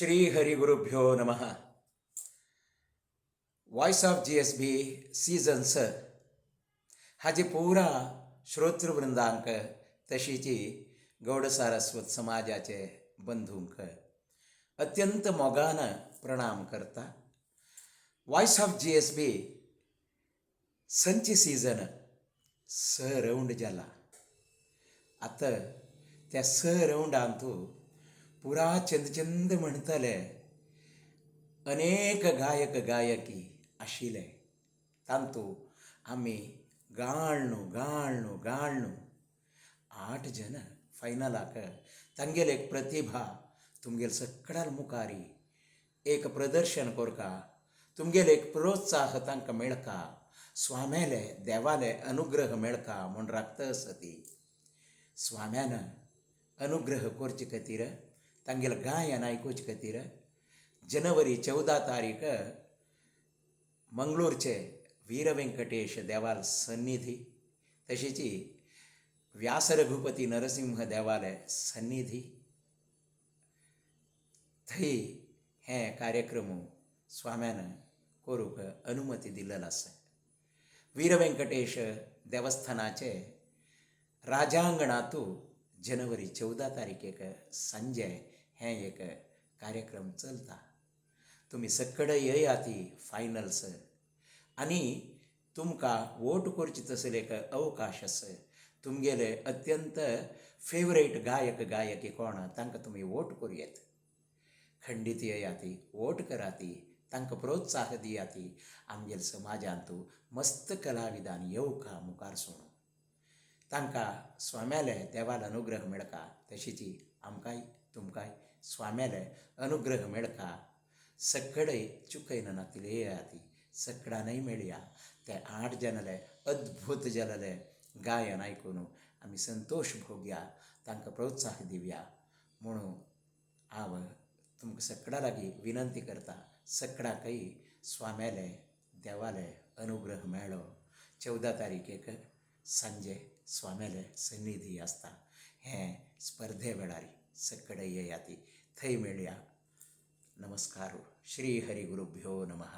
श्री हरि गुरुभ्यो नमः. Voice of GSB season स हाजी पुरा श्रोतृवृंदांक तशीची गौड सारस्वत समाजाचे बंधूंक अत्यंत मोगान प्रणाम करता. वॉइस ऑफ GSB संची सीजन स राऊंड जाला. आता त्या स राऊंडान तूं पुरा चंद म्हणटले अनेक गायक गायकी आशिले. तांतू आमी गाळणू 8 जन फायनलाक तांगेल एक प्रतिभा तुमगेल सगळ्यां मुखारी एक प्रदर्शन कोरका, तुमगेल एक प्रोत्साह तांकां मेळका, स्वाम्याले देवाले अनुग्रह मेळका म्हूण राखता सती. स्वाम्यान अनुग्रह करचे खातीर तांगेल गायन आयकुचे खातीर जनवरी 14 तारीख मंगळूरचे वीर व्यंकटेश देवाल सन्निधी तशीची व्यास रघुपती नरसिंह देवालय सन्निधी थंय हे कार्यक्रम स्वाम्यान करूंक अनुमती दिलेलो आसा. वीर व्यंकटेश देवस्थानाचे राजांगणातू जनवरी 14 तारखेक सांजे हे एक कार्यक्रम चलता. तुम्ही सगळे येयाती फायनल्स आनी तुमकां वोट करची तसले एक अवकाश आसा. तुमगेले अत्यंत फेवरेट गायक गायकी कोण तांकां तुमी वोट करूयात. खंडीत येयाती, वोट कराती, तांकां प्रोत्साह दियाती. आमगेल समाजांत मस्त कलाविदान येवका मुखार सोडून तांकां स्वाम्याले देवाल अनुग्रह मेळका तशीची आमकांय तुमकांय स्वाम्याले अनुग्रह मेळका. सगळे चुकयन नातिले येयाती, सगळ्यांनाय मेळया. ते 8 जनाले अद्भुत जालेले गायन आयकून आमी संतोष भोगया, तांकां प्रोत्साह दिवया म्हणून हांव तुमकां सगळ्यां लागीं विनंती करता. सगळ्यांकय स्वाम्याले देवाले अनुग्रह मेळ्ळो. 14 तारखेक सांजे स्वाम्याले सन्निधी आसता. हे स्पर्धे वेळार सगळे येयाती, थंय मेळया. नमस्कार. श्री हरि गुरुभ्यो नमः.